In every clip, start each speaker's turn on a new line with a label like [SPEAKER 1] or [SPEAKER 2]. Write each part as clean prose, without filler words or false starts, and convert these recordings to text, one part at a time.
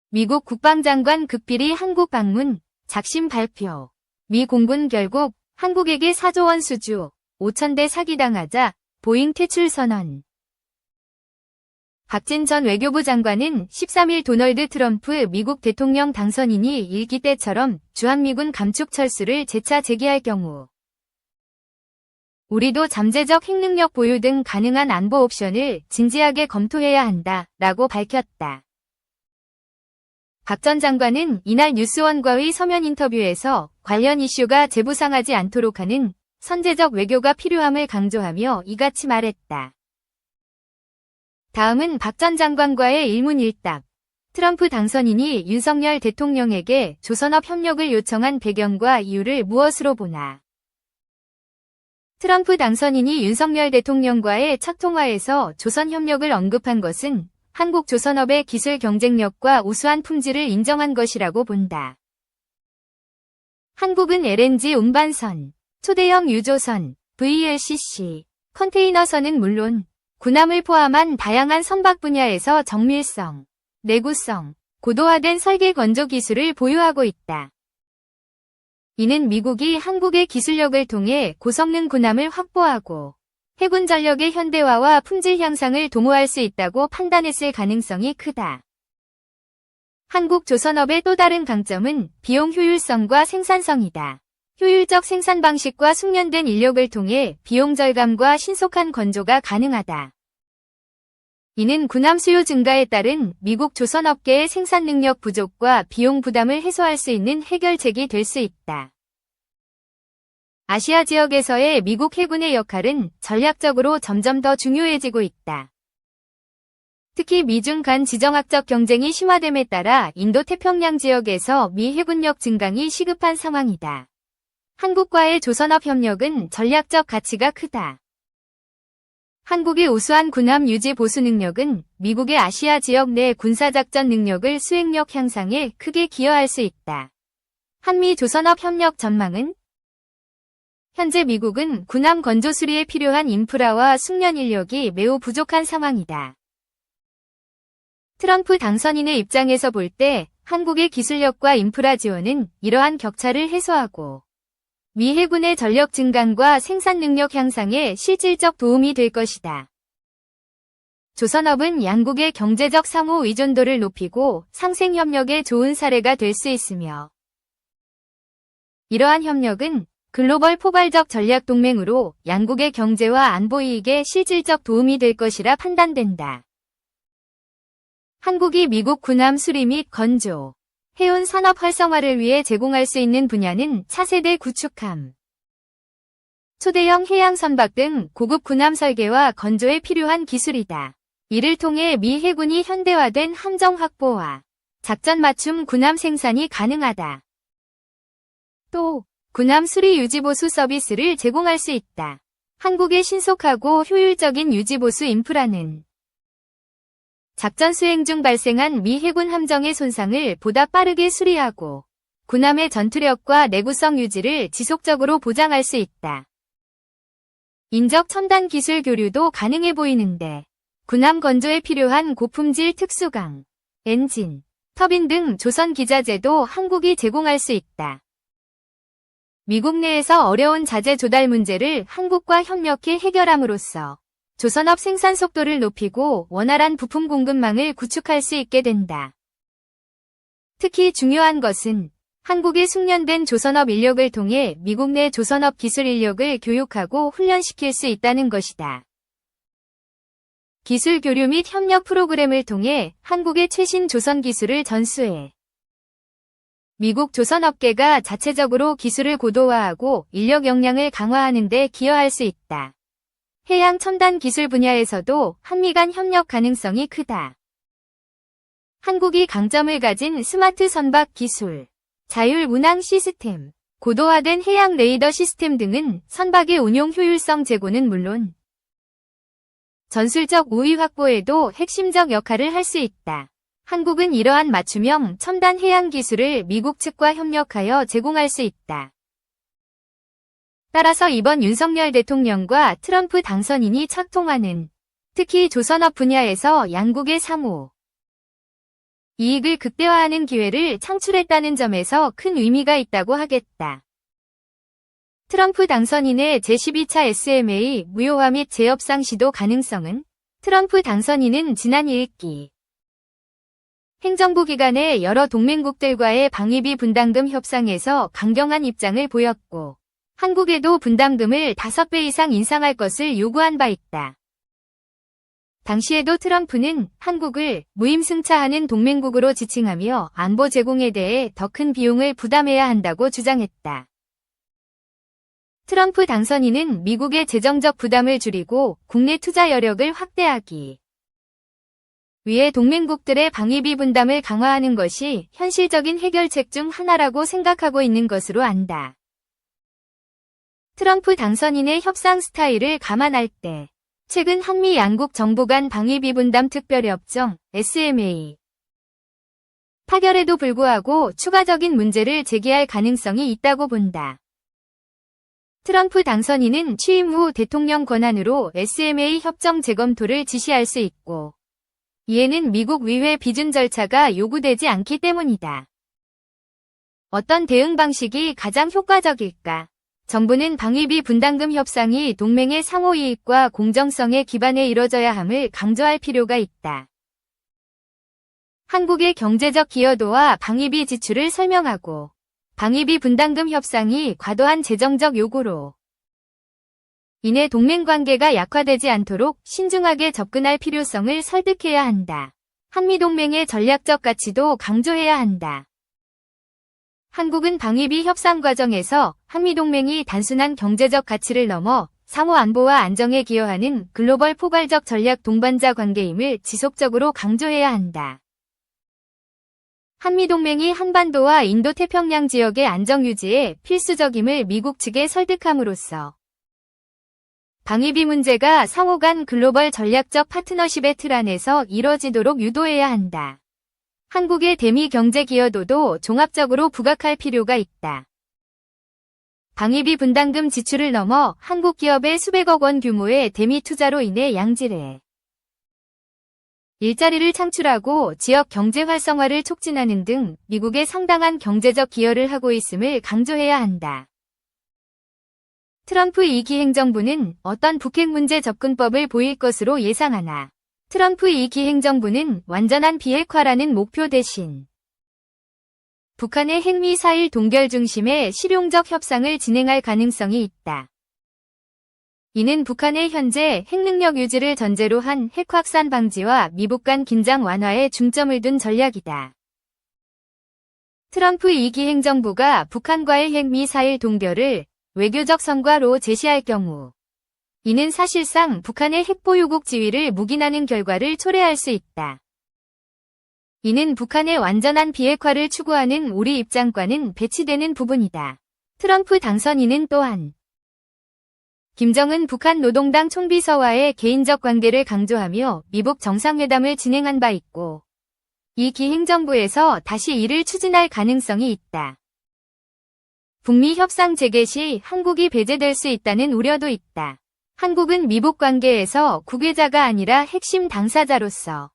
[SPEAKER 1] 미국 국방장관 극비리 한국 방문, 작심 발표. 미 공군 결국 한국에게 4조 원 수주, 5,000대 사기당하자 보잉 퇴출 선언. 박진 전 외교부 장관은 13일 도널드 트럼프 미국 대통령 당선인이 일기 때처럼 주한미군 감축 철수를 재차 제기할 경우 우리도 잠재적 핵능력 보유 등 가능한 안보 옵션을 진지하게 검토해야 한다 라고 밝혔다. 박 전 장관은 이날 뉴스원과의 서면 인터뷰에서 관련 이슈가 재부상하지 않도록 하는 선제적 외교가 필요함을 강조하며 이같이 말했다. 다음은 박 전 장관과의 일문일답. 트럼프 당선인이 윤석열 대통령에게 조선업 협력을 요청한 배경과 이유를 무엇으로 보나. 트럼프 당선인이 윤석열 대통령과의 첫 통화에서 조선협력을 언급한 것은 한국 조선업의 기술 경쟁력과 우수한 품질을 인정한 것이라고 본다. 한국은 LNG 운반선, 초대형 유조선, VLCC, 컨테이너선은 물론 군함을 포함한 다양한 선박 분야에서 정밀성, 내구성, 고도화된 설계 건조 기술을 보유하고 있다. 이는 미국이 한국의 기술력을 통해 고성능 군함을 확보하고 해군 전력의 현대화와 품질 향상을 도모할 수 있다고 판단했을 가능성이 크다. 한국 조선업의 또 다른 강점은 비용 효율성과 생산성이다. 효율적 생산 방식과 숙련된 인력을 통해 비용 절감과 신속한 건조가 가능하다. 이는 군함 수요 증가에 따른 미국 조선업계의 생산 능력 부족과 비용 부담을 해소할 수 있는 해결책이 될 수 있다. 아시아 지역에서의 미국 해군의 역할은 전략적으로 점점 더 중요해지고 있다. 특히 미중 간 지정학적 경쟁이 심화됨에 따라 인도태평양 지역에서 미 해군력 증강이 시급한 상황이다. 한국과의 조선업 협력은 전략적 가치가 크다. 한국의 우수한 군함 유지 보수 능력은 미국의 아시아 지역 내 군사작전 능력을 수행력 향상에 크게 기여할 수 있다. 한미 조선업 협력 전망은 현재 미국은 군함 건조 수리에 필요한 인프라와 숙련 인력이 매우 부족한 상황이다. 트럼프 당선인의 입장에서 볼 때 한국의 기술력과 인프라 지원은 이러한 격차를 해소하고 미 해군의 전력 증강과 생산 능력 향상에 실질적 도움이 될 것이다. 조선업은 양국의 경제적 상호 의존도를 높이고 상생 협력의 좋은 사례가 될 수 있으며 이러한 협력은 글로벌 포괄적 전략 동맹으로 양국의 경제와 안보 이익에 실질적 도움이 될 것이라 판단된다. 한국이 미국 군함 수리 및 건조, 해운 산업 활성화를 위해 제공할 수 있는 분야는 차세대 구축함, 초대형 해양 선박 등 고급 군함 설계와 건조에 필요한 기술이다. 이를 통해 미 해군이 현대화된 함정 확보와 작전 맞춤 군함 생산이 가능하다. 또 군함 수리 유지보수 서비스를 제공할 수 있다. 한국의 신속하고 효율적인 유지보수 인프라는 작전 수행 중 발생한 미 해군 함정의 손상을 보다 빠르게 수리하고 군함의 전투력과 내구성 유지를 지속적으로 보장할 수 있다. 인적 첨단 기술 교류도 가능해 보이는데 군함 건조에 필요한 고품질 특수강, 엔진, 터빈 등 조선 기자재도 한국이 제공할 수 있다. 미국 내에서 어려운 자재 조달 문제를 한국과 협력해 해결함으로써 조선업 생산 속도를 높이고 원활한 부품 공급망을 구축할 수 있게 된다. 특히 중요한 것은 한국의 숙련된 조선업 인력을 통해 미국 내 조선업 기술 인력을 교육하고 훈련시킬 수 있다는 것이다. 기술 교류 및 협력 프로그램을 통해 한국의 최신 조선 기술을 전수해 미국 조선업계가 자체적으로 기술을 고도화하고 인력 역량을 강화하는 데 기여할 수 있다. 해양 첨단 기술 분야에서도 한미 간 협력 가능성이 크다. 한국이 강점을 가진 스마트 선박 기술, 자율 운항 시스템, 고도화된 해양 레이더 시스템 등은 선박의 운용 효율성 제고는 물론 전술적 우위 확보에도 핵심적 역할을 할 수 있다. 한국은 이러한 맞춤형 첨단 해양 기술을 미국 측과 협력하여 제공할 수 있다. 따라서 이번 윤석열 대통령과 트럼프 당선인이 첫 통화는 특히 조선업 분야에서 양국의 상호 이익을 극대화하는 기회를 창출했다는 점에서 큰 의미가 있다고 하겠다. 트럼프 당선인의 제12차 SMA 무효화 및 재협상 시도 가능성은 트럼프 당선인은 지난 1기 행정부 기간에 여러 동맹국들과의 방위비 분담금 협상에서 강경한 입장을 보였고 한국에도 분담금을 5배 이상 인상할 것을 요구한 바 있다. 당시에도 트럼프는 한국을 무임승차하는 동맹국으로 지칭하며 안보 제공에 대해 더 큰 비용을 부담해야 한다고 주장했다. 트럼프 당선인은 미국의 재정적 부담을 줄이고 국내 투자 여력을 확대하기 위해 동맹국들의 방위비 분담을 강화하는 것이 현실적인 해결책 중 하나라고 생각하고 있는 것으로 안다. 트럼프 당선인의 협상 스타일을 감안할 때 최근 한미 양국 정부 간 방위비 분담 특별협정 SMA 파결에도 불구하고 추가적인 문제를 제기할 가능성이 있다고 본다. 트럼프 당선인은 취임 후 대통령 권한으로 SMA 협정 재검토를 지시할 수 있고 이에는 미국 의회 비준 절차가 요구되지 않기 때문이다. 어떤 대응 방식이 가장 효과적일까? 정부는 방위비 분담금 협상이 동맹의 상호 이익과 공정성에 기반해 이뤄져야 함을 강조할 필요가 있다. 한국의 경제적 기여도와 방위비 지출을 설명하고 방위비 분담금 협상이 과도한 재정적 요구로 인해 동맹 관계가 약화되지 않도록 신중하게 접근할 필요성을 설득해야 한다. 한미동맹의 전략적 가치도 강조해야 한다. 한국은 방위비 협상 과정에서 한미동맹이 단순한 경제적 가치를 넘어 상호 안보와 안정에 기여하는 글로벌 포괄적 전략 동반자 관계임을 지속적으로 강조해야 한다. 한미동맹이 한반도와 인도태평양 지역의 안정 유지에 필수적임을 미국 측에 설득함으로써 방위비 문제가 상호 간 글로벌 전략적 파트너십의 틀 안에서 이뤄지도록 유도해야 한다. 한국의 대미 경제 기여도도 종합적으로 부각할 필요가 있다. 방위비 분담금 지출을 넘어 한국 기업의 수백억 원 규모의 대미 투자로 인해 양질의 일자리를 창출하고 지역 경제 활성화를 촉진하는 등 미국에 상당한 경제적 기여를 하고 있음을 강조해야 한다. 트럼프 2기 행정부는 어떤 북핵 문제 접근법을 보일 것으로 예상하나 트럼프 2기 행정부는 완전한 비핵화라는 목표 대신 북한의 핵미사일 동결 중심의 실용적 협상을 진행할 가능성이 있다. 이는 북한의 현재 핵능력 유지를 전제로 한 핵확산 방지와 미북 간 긴장 완화에 중점을 둔 전략이다. 트럼프 2기 행정부가 북한과의 핵미사일 동결을 외교적 성과로 제시할 경우 이는 사실상 북한의 핵보유국 지위를 묵인하는 결과를 초래할 수 있다. 이는 북한의 완전한 비핵화를 추구하는 우리 입장과는 배치되는 부분이다. 트럼프 당선인은 또한 김정은 북한 노동당 총비서와의 개인적 관계를 강조하며 미북 정상회담을 진행한 바 있고 이 기행정부에서 다시 이를 추진할 가능성이 있다. 북미 협상 재개 시 한국이 배제될 수 있다는 우려도 있다. 한국은 미북 관계에서 국외자가 아니라 핵심 당사자로서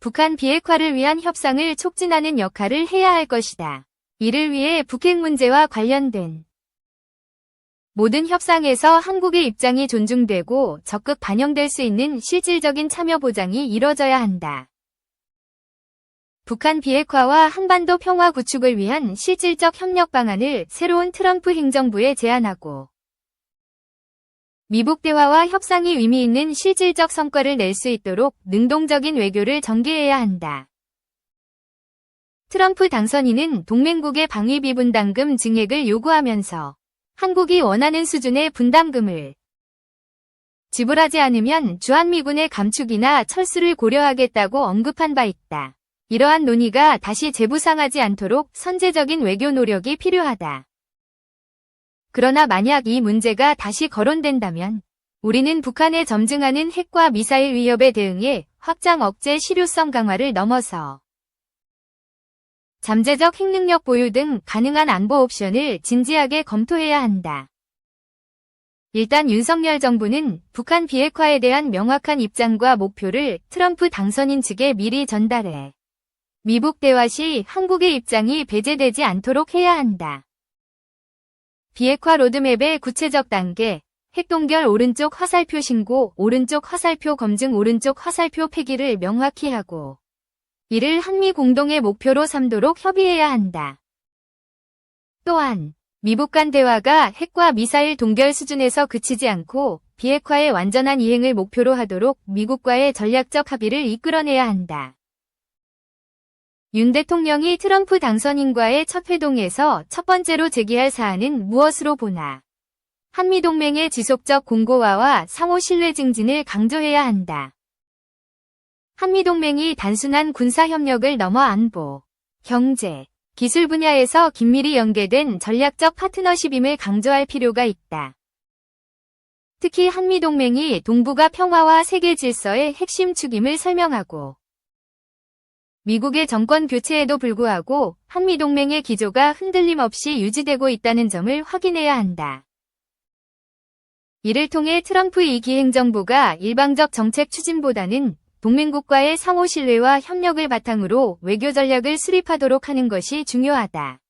[SPEAKER 1] 북한 비핵화를 위한 협상을 촉진하는 역할을 해야 할 것이다. 이를 위해 북핵 문제와 관련된 모든 협상에서 한국의 입장이 존중되고 적극 반영될 수 있는 실질적인 참여 보장이 이뤄져야 한다. 북한 비핵화와 한반도 평화 구축을 위한 실질적 협력 방안을 새로운 트럼프 행정부에 제안하고 미북 대화와 협상이 의미 있는 실질적 성과를 낼 수 있도록 능동적인 외교를 전개해야 한다. 트럼프 당선인은 동맹국의 방위비 분담금 증액을 요구하면서 한국이 원하는 수준의 분담금을 지불하지 않으면 주한미군의 감축이나 철수를 고려하겠다고 언급한 바 있다. 이러한 논의가 다시 재부상하지 않도록 선제적인 외교 노력이 필요하다. 그러나 만약 이 문제가 다시 거론된다면 우리는 북한에 점증하는 핵과 미사일 위협에 대응해 확장 억제 실효성 강화를 넘어서 잠재적 핵능력 보유 등 가능한 안보 옵션을 진지하게 검토해야 한다. 일단 윤석열 정부는 북한 비핵화에 대한 명확한 입장과 목표를 트럼프 당선인 측에 미리 전달해 미북 대화 시 한국의 입장이 배제되지 않도록 해야 한다. 비핵화 로드맵의 구체적 단계, 핵동결 오른쪽 화살표 신고, 오른쪽 화살표 검증, 오른쪽 화살표 폐기를 명확히 하고 이를 한미 공동의 목표로 삼도록 협의해야 한다. 또한 미북 간 대화가 핵과 미사일 동결 수준에서 그치지 않고 비핵화의 완전한 이행을 목표로 하도록 미국과의 전략적 합의를 이끌어내야 한다. 윤 대통령이 트럼프 당선인과의 첫 회동에서 첫 번째로 제기할 사안은 무엇으로 보나? 한미동맹의 지속적 공고화와 상호 신뢰 증진을 강조해야 한다. 한미동맹이 단순한 군사협력을 넘어 안보, 경제, 기술 분야에서 긴밀히 연계된 전략적 파트너십임을 강조할 필요가 있다. 특히 한미동맹이 동북아 평화와 세계 질서의 핵심 축임을 설명하고 미국의 정권 교체에도 불구하고 한미동맹의 기조가 흔들림 없이 유지되고 있다는 점을 확인해야 한다. 이를 통해 트럼프 2기 행정부가 일방적 정책 추진보다는 동맹국과의 상호 신뢰와 협력을 바탕으로 외교 전략을 수립하도록 하는 것이 중요하다.